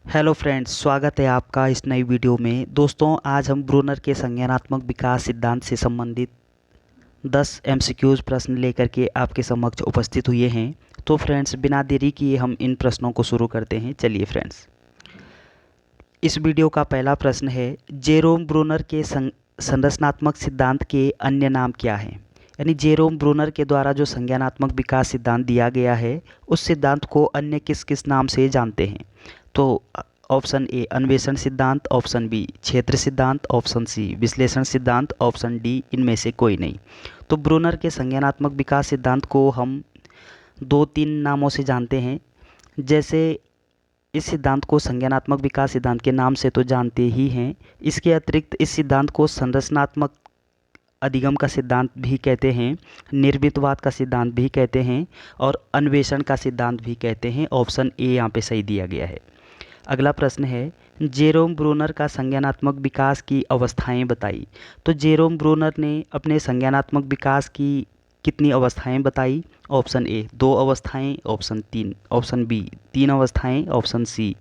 Hello friends, स्वागत है आपका इस नई वीडियो में। दोस्तों, आज हम ब्रूनर के संज्ञानात्मक विकास सिद्धांत से संबंधित 10 एमसीक्यूज प्रश्न लेकर के आपके समक्ष उपस्थित हुए हैं। तो फ्रेंड्स, बिना देरी किए हम इन प्रश्नों को शुरू करते हैं। चलिए फ्रेंड्स, इस वीडियो का पहला प्रश्न है, जेरोम ब्रूनर के संरचनात्मक सिद्धांत के अन्य नाम क्या हैं? यानी जेरोम ब्रूनर के द्वारा जो संज्ञानात्मक विकास सिद्धांत दिया गया है, उस सिद्धांत को अन्य किस किस नाम से जानते हैं? तो ऑप्शन ए अन्वेषण सिद्धांत, ऑप्शन बी क्षेत्र सिद्धांत, ऑप्शन सी विश्लेषण सिद्धांत, ऑप्शन डी इनमें से कोई नहीं। तो ब्रूनर के संज्ञानात्मक विकास सिद्धांत को हम दो तीन नामों से जानते हैं। जैसे इस सिद्धांत को संज्ञानात्मक विकास सिद्धांत के नाम से तो जानते ही हैं, इसके अतिरिक्त इस सिद्धांत को संरचनात्मक अधिगम का सिद्धांत भी कहते हैं, निर्मितवाद का सिद्धांत भी कहते हैं और अन्वेषण का सिद्धांत भी कहते हैं। ऑप्शन ए यहाँ पे सही दिया गया है। अगला प्रश्न है, जेरोम ब्रूनर का संज्ञानात्मक विकास की अवस्थाएं बताई। तो जेरोम ब्रूनर ने अपने संज्ञानात्मक विकास की कितनी अवस्थाएं बताई? ऑप्शन ए 2 अवस्थाएं, ऑप्शन बी 3 अवस्थाएं, ऑप्शन सी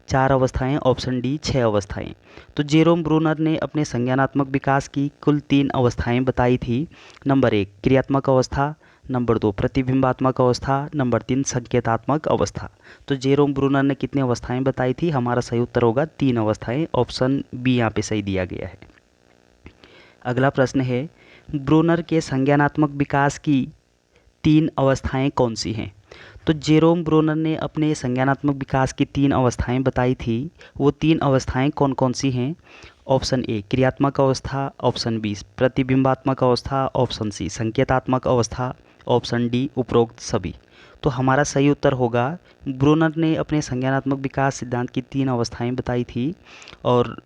4 अवस्थाएं, ऑप्शन डी 6 अवस्थाएं। तो जेरोम ब्रूनर ने अपने संज्ञानात्मक विकास की कुल 3 अवस्थाएं बताई थी। नंबर 1 क्रियात्मक अवस्था, नंबर 2 प्रतिबिंबात्मक अवस्था, नंबर 3 संकेतात्मक अवस्था। तो जेरोम ब्रूनर ने कितनी अवस्थाएं बताई थी? हमारा सही उत्तर होगा 3 अवस्थाएं। ऑप्शन बी यहाँ पे सही दिया गया है। अगला प्रश्न है, ब्रूनर के संज्ञानात्मक विकास की 3 अवस्थाएं कौन सी हैं? तो जेरोम ब्रूनर ने अपने संज्ञानात्मक विकास की 3 अवस्थाएं बताई थी। वो 3 अवस्थाएं कौन कौन सी हैं? ऑप्शन ए क्रियात्मक अवस्था, ऑप्शन बी प्रतिबिंबात्मक अवस्था, ऑप्शन सी संकेतात्मक अवस्था, ऑप्शन डी उपरोक्त सभी। तो हमारा सही उत्तर होगा, ब्रूनर ने अपने संज्ञानात्मक विकास सिद्धांत की 3 अवस्थाएं बताई थी और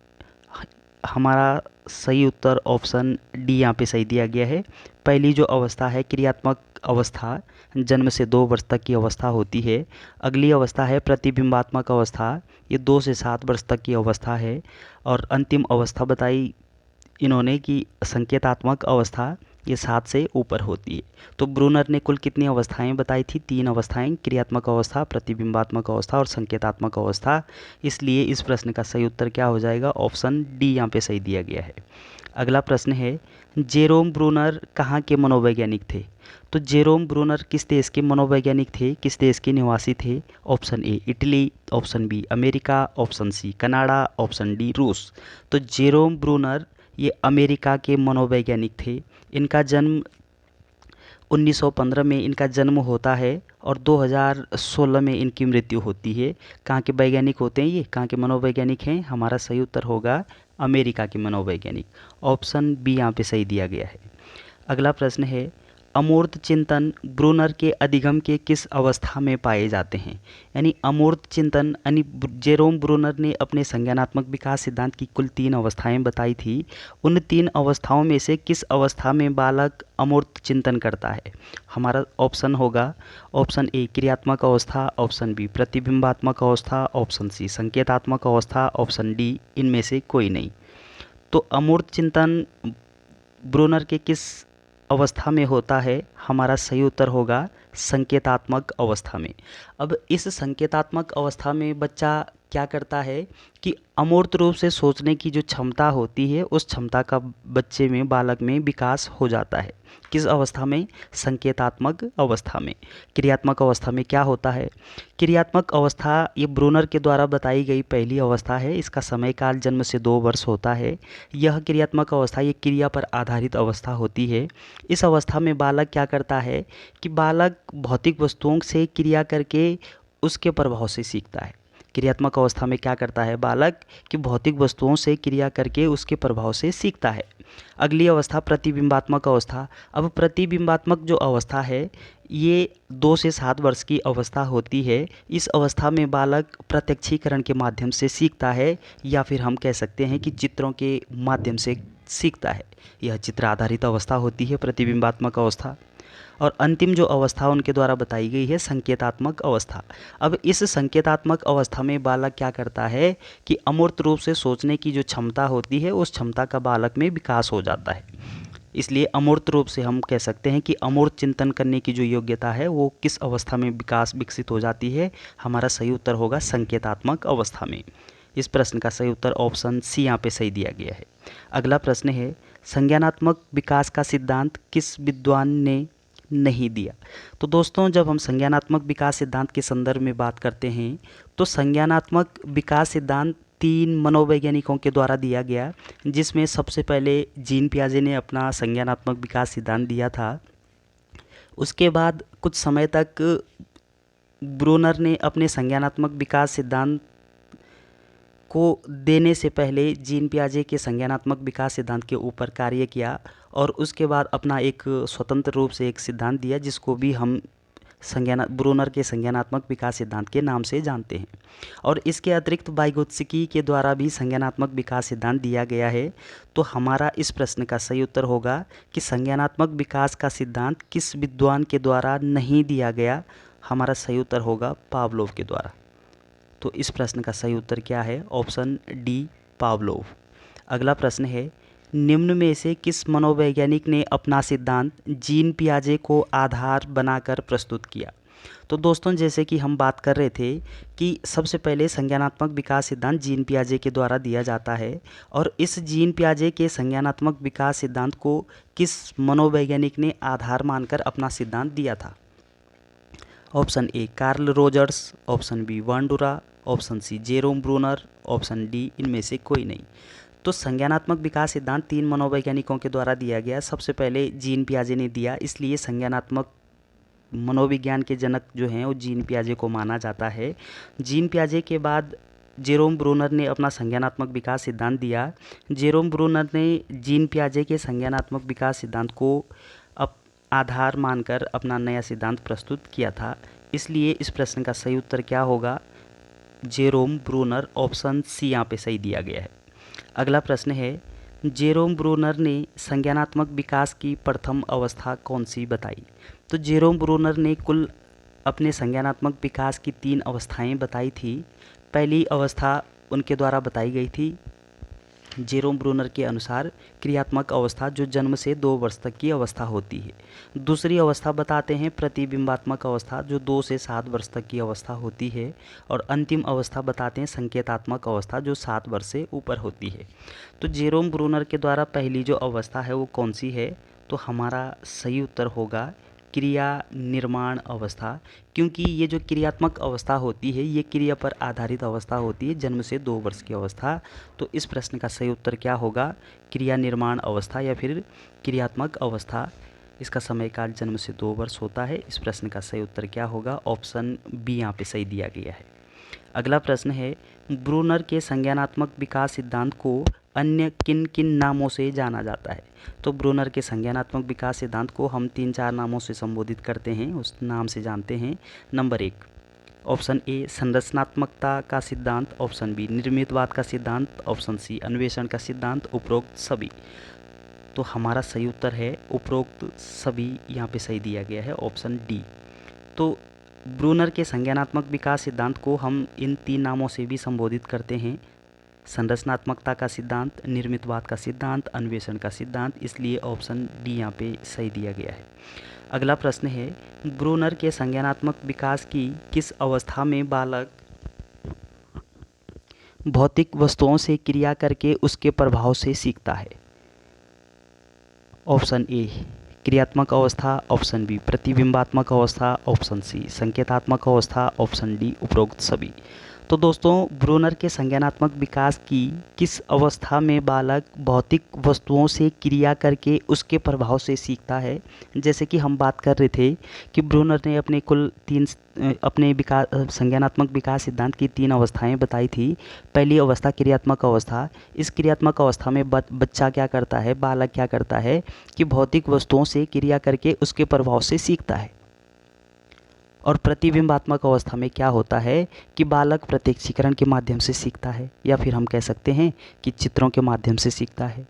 हमारा सही उत्तर ऑप्शन डी यहाँ पे सही दिया गया है। पहली जो अवस्था है क्रियात्मक अवस्था, जन्म से 2 वर्ष तक की अवस्था होती है। अगली अवस्था है प्रतिबिंबात्मक अवस्था, ये 2 से 7 वर्ष तक की अवस्था है। और अंतिम अवस्था बताई इन्होंने कि संकेतात्मक अवस्था, ये 7 से ऊपर होती है। तो ब्रूनर ने कुल कितनी अवस्थाएं बताई थी? 3 अवस्थाएं, क्रियात्मक अवस्था, प्रतिबिंबात्मक अवस्था और संकेतात्मक अवस्था। इसलिए इस प्रश्न का सही उत्तर क्या हो जाएगा? ऑप्शन डी यहाँ पे सही दिया गया है। अगला प्रश्न है, जेरोम ब्रूनर कहाँ के मनोवैज्ञानिक थे? तो जेरोम ब्रूनर किस देश के मनोवैज्ञानिक थे, किस देश के निवासी थे? Option A Italy, option B America, option C Canada, option D रूस। तो जेरोम ब्रूनर ये अमेरिका के मनोवैज्ञानिक थे। इनका जन्म 1915 में इनका जन्म होता है और 2016 में इनकी मृत्यु होती है। कहाँ के वैज्ञानिक होते हैं ये, कहाँ के मनोवैज्ञानिक हैं? हमारा सही उत्तर होगा अमेरिका के मनोवैज्ञानिक। ऑप्शन बी यहाँ पे सही दिया गया है। अगला प्रश्न है, अमूर्त चिंतन ब्रूनर के अधिगम के किस अवस्था में पाए जाते हैं? यानी अमूर्त चिंतन, यानी जेरोम ब्रूनर ने अपने संज्ञानात्मक विकास सिद्धांत की कुल 3 अवस्थाएं बताई थी। उन 3 अवस्थाओं में से किस अवस्था में बालक अमूर्त चिंतन करता है? हमारा ऑप्शन होगा ऑप्शन ए क्रियात्मक अवस्था, ऑप्शन बी प्रतिबिंबात्मक अवस्था, ऑप्शन सी संकेतात्मक अवस्था, ऑप्शन डी इनमें से कोई नहीं। तो अमूर्त चिंतन ब्रूनर के किस अवस्था में होता है? हमारा सही उत्तर होगा संकेतात्मक अवस्था में। अब इस संकेतात्मक अवस्था में बच्चा क्या करता है कि अमूर्त रूप से सोचने की जो क्षमता होती है, उस क्षमता का बच्चे में, बालक में विकास हो जाता है। किस अवस्था में? संकेतात्मक अवस्था में। क्रियात्मक अवस्था में क्या होता है? क्रियात्मक अवस्था ये ब्रूनर के द्वारा बताई गई पहली अवस्था है। इसका समय काल जन्म से 2 वर्ष होता है। यह क्रियात्मक अवस्था ये क्रिया पर आधारित अवस्था होती है। इस अवस्था में बालक क्या करता है कि बालक भौतिक वस्तुओं से क्रिया करके उसके प्रभाव से सीखता है। क्रियात्मक अवस्था में क्या करता है बालक कि भौतिक वस्तुओं से क्रिया करके उसके प्रभाव से सीखता है। अगली अवस्था प्रतिबिंबात्मक अवस्था। अब प्रतिबिंबात्मक जो अवस्था है ये 2 से 7 वर्ष की अवस्था होती है। इस अवस्था में बालक प्रत्यक्षीकरण के माध्यम से सीखता है, या फिर हम कह सकते हैं कि चित्रों के माध्यम से सीखता है। यह चित्र आधारित अवस्था होती है प्रतिबिंबात्मक अवस्था। और अंतिम जो अवस्था उनके द्वारा बताई गई है संकेतात्मक अवस्था। अब इस संकेतात्मक अवस्था में बालक क्या करता है कि अमूर्त रूप से सोचने की जो क्षमता होती है, उस क्षमता का बालक में विकास हो जाता है। इसलिए अमूर्त रूप से हम कह सकते हैं कि अमूर्त चिंतन करने की जो योग्यता है वो किस अवस्था में विकसित हो जाती है। हमारा सही उत्तर होगा संकेतात्मक अवस्था में। इस प्रश्न का सही उत्तर ऑप्शन सी यहाँ पे सही दिया गया है। अगला प्रश्न है, संज्ञानात्मक विकास का सिद्धांत किस विद्वान ने नहीं दिया। तो दोस्तों, जब हम संज्ञानात्मक विकास सिद्धांत के संदर्भ में बात करते हैं तो संज्ञानात्मक विकास सिद्धांत 3 मनोवैज्ञानिकों के द्वारा दिया गया, जिसमें सबसे पहले जीन पियाजे ने अपना संज्ञानात्मक विकास सिद्धांत दिया था। उसके बाद कुछ समय तक ब्रूनर ने अपने संज्ञानात्मक विकास सिद्धांत को देने से पहले जीन पियाजे के संज्ञानात्मक विकास सिद्धांत के ऊपर कार्य किया और उसके बाद अपना एक स्वतंत्र रूप से एक सिद्धांत दिया, जिसको भी हम ब्रूनर के संज्ञानात्मक विकास सिद्धांत के नाम से जानते हैं। और इसके अतिरिक्त वाइगोत्स्की के द्वारा भी संज्ञानात्मक विकास सिद्धांत दिया गया है। तो हमारा इस प्रश्न का सही उत्तर होगा कि संज्ञानात्मक विकास का सिद्धांत किस विद्वान के द्वारा नहीं दिया गया। हमारा सही उत्तर होगा पावलोव के द्वारा। तो इस प्रश्न का सही उत्तर क्या है? Option D, Pavlov. अगला प्रश्न है, निम्न में से किस मनोवैज्ञानिक ने अपना सिद्धांत जीन पियाजे को आधार बनाकर प्रस्तुत किया। तो दोस्तों, जैसे कि हम बात कर रहे थे कि सबसे पहले संज्ञानात्मक विकास सिद्धांत जीन पियाजे के द्वारा दिया जाता है और इस जीन पियाजे के संज्ञानात्मक विकास सिद्धांत को किस मनोवैज्ञानिक ने आधार मानकर अपना सिद्धांत दिया था। Option A, Carl Rogers, option B, Bandura, option C, Jerome Bruner, option D, इनमें से कोई नहीं। तो संज्ञानात्मक विकास सिद्धांत 3 मनोवैज्ञानिकों के द्वारा दिया गया। सबसे पहले जीन पियाजे ने दिया, इसलिए संज्ञानात्मक मनोविज्ञान के जनक जो हैं वो जीन पियाजे को माना जाता है। जीन पियाजे के बाद जेरोम ब्रूनर ने अपना संज्ञानात्मक विकास सिद्धांत दिया। जेरोम ब्रूनर ने जीन पियाजे के संज्ञानात्मक विकास सिद्धांत को आधार मानकर अपना नया सिद्धांत प्रस्तुत किया था। इसलिए इस प्रश्न का सही उत्तर क्या होगा? जेरोम ब्रूनर, ऑप्शन सी यहाँ पे सही दिया गया है। अगला प्रश्न है, जेरोम ब्रूनर ने संज्ञानात्मक विकास की प्रथम अवस्था कौन सी बताई। तो जेरोम ब्रूनर ने कुल अपने संज्ञानात्मक विकास की 3 अवस्थाएं बताई थी। पहली अवस्था उनके द्वारा बताई गई थी जेरोम ब्रूनर के अनुसार क्रियात्मक अवस्था, जो जन्म से 2 वर्ष तक की अवस्था होती है। दूसरी अवस्था बताते हैं प्रतिबिंबात्मक अवस्था, जो 2 से 7 वर्ष तक की अवस्था होती है। और अंतिम अवस्था बताते हैं संकेतात्मक अवस्था, जो 7 वर्ष से ऊपर होती है। तो जेरोम ब्रूनर के द्वारा पहली जो अवस्था है वो कौन सी है? तो हमारा सही उत्तर होगा क्रिया निर्माण अवस्था, क्योंकि ये जो क्रियात्मक अवस्था होती है ये क्रिया पर आधारित अवस्था होती है, जन्म से 2 वर्ष की अवस्था। तो इस प्रश्न का सही उत्तर क्या होगा? क्रिया निर्माण अवस्था या फिर क्रियात्मक अवस्था। इसका समय काल जन्म से 2 वर्ष होता है। इस प्रश्न का सही उत्तर क्या होगा? ऑप्शन बी यहाँ पे सही दिया गया है। अगला प्रश्न है, ब्रूनर के संज्ञानात्मक विकास सिद्धांत को अन्य किन किन नामों से जाना जाता है। तो ब्रूनर के संज्ञानात्मक विकास सिद्धांत को हम 3-4 नामों से संबोधित करते हैं, उस नाम से जानते हैं। नंबर 1, ऑप्शन ए, संरचनात्मकता का सिद्धांत, ऑप्शन बी, निर्मितवाद का सिद्धांत, ऑप्शन सी, अन्वेषण का सिद्धांत, उपरोक्त सभी। तो हमारा सही उत्तर है उपरोक्त सभी, यहाँ पे सही दिया गया है, ऑप्शन डी। तो ब्रूनर के संज्ञानात्मक विकास सिद्धांत को हम इन 3 नामों से भी संबोधित करते हैं, संरचनात्मकता का सिद्धांत, निर्मितवाद का सिद्धांत, अन्वेषण का सिद्धांत। इसलिए ऑप्शन डी यहाँ पे सही दिया गया है। अगला प्रश्न है, ब्रूनर के संज्ञानात्मक विकास की किस अवस्था में बालक भौतिक वस्तुओं से क्रिया करके उसके प्रभाव से सीखता है। ऑप्शन ए, क्रियात्मक अवस्था, ऑप्शन बी, प्रतिबिंबात्मक अवस्था, ऑप्शन सी, संकेतात्मक अवस्था, ऑप्शन डी, उपरोक्त सभी। तो दोस्तों, ब्रूनर के संज्ञानात्मक विकास की किस अवस्था में बालक भौतिक वस्तुओं से क्रिया करके उसके प्रभाव से सीखता है। जैसे कि हम बात कर रहे थे कि ब्रूनर ने अपने कुल 3 अपने संज्ञानात्मक विकास सिद्धांत की 3 अवस्थाएं बताई थी। पहली अवस्था क्रियात्मक अवस्था। इस क्रियात्मक अवस्था में बच्चा क्या करता है, बालक क्या करता है कि भौतिक वस्तुओं से क्रिया करके उसके प्रभाव से सीखता है। और प्रतिबिंबात्मक अवस्था में क्या होता है कि बालक प्रत्यक्षीकरण के माध्यम से सीखता है, या फिर हम कह सकते हैं कि चित्रों के माध्यम से सीखता है।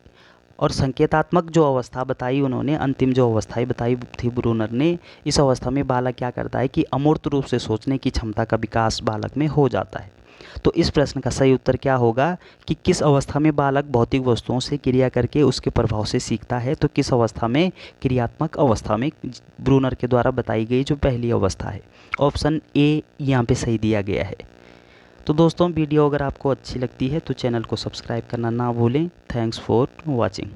और संकेतात्मक जो अवस्था बताई उन्होंने, अंतिम जो अवस्थाएं बताई थी ब्रूनर ने, इस अवस्था में बालक क्या करता है कि अमूर्त रूप से सोचने की क्षमता का विकास बालक में हो जाता है। तो इस प्रश्न का सही उत्तर क्या होगा कि किस अवस्था में बालक भौतिक वस्तुओं से क्रिया करके उसके प्रभाव से सीखता है, तो किस अवस्था में, क्रियात्मक अवस्था में, ब्रूनर के द्वारा बताई गई जो पहली अवस्था है। ऑप्शन ए यहाँ पे सही दिया गया है। तो दोस्तों वीडियो अगर आपको अच्छी लगती है तो चैनल को सब्सक्राइब करना ना भूलें। Thanks for watching.